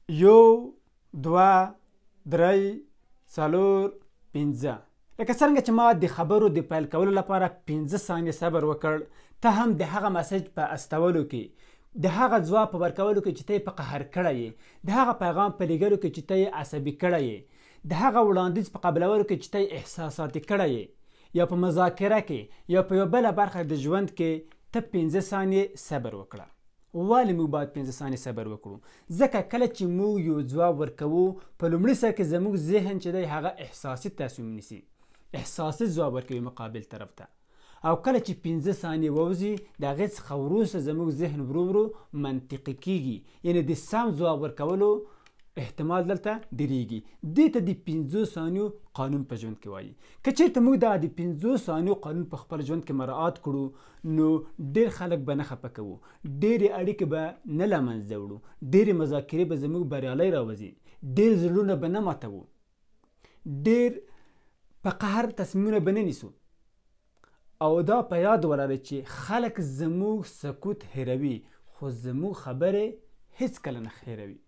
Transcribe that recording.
یو دوه درې څلور پنځه. لکه څرنګه چې ما د خبرو د پیل کولو لپاره 15 ثانیې صبر وکړ، ته هم د هغه مسیج په استولو کې، د هغه ځواب په ورکولو کې چې ته یې په قهر کړی یې، د هغه پیغام په لیږلو کې چې ته یې عصبي کړی یې، د هغه وړاندیز په قبلولو کې چې ته یې احساساتي کړی یې، یا په مذاکره کې یا په یوه بله برخه د ژوند کې ته 15 ثانیې صبر وکړه. ولې موږ باید 15 ثانیې صبر وکړو؟ ځکه کله چې موږ یو ځواب ورکوو، په لومړي سر کې زموږ ذهن چې دی هغه احساسي تصمیم نیسي، احساسي ځواب ورکوي مقابل طرف ته، او کله چې 15 ثانیې ووځي د هغې څخه وروسته زموږ ذهن ورو ورو منطقي کیږي، یعنې د سم ځواب ورکولو احتمال دلته ډیریږي. دې ته د 15 ثانیو قانون په ژوند کې وایي. که چېرته موږ دا د 15 ثانیو قانون په خپل ژوند کې مراعات کړو، نو ډېر خلک به نه خفه کوو، ډېرې اړیکې به نه له منځه وړو، ډېرې مذاکرې به زموږ بریالی راوځي، ډېر زړونه به نه ماتوو، ډېر په قهر تصمیمونه به نه نیسو. او دا په یاد ولرئ چې خلک زموږ سکوت هیروي، خو زموږ خبرې هیڅکله نه هیروي.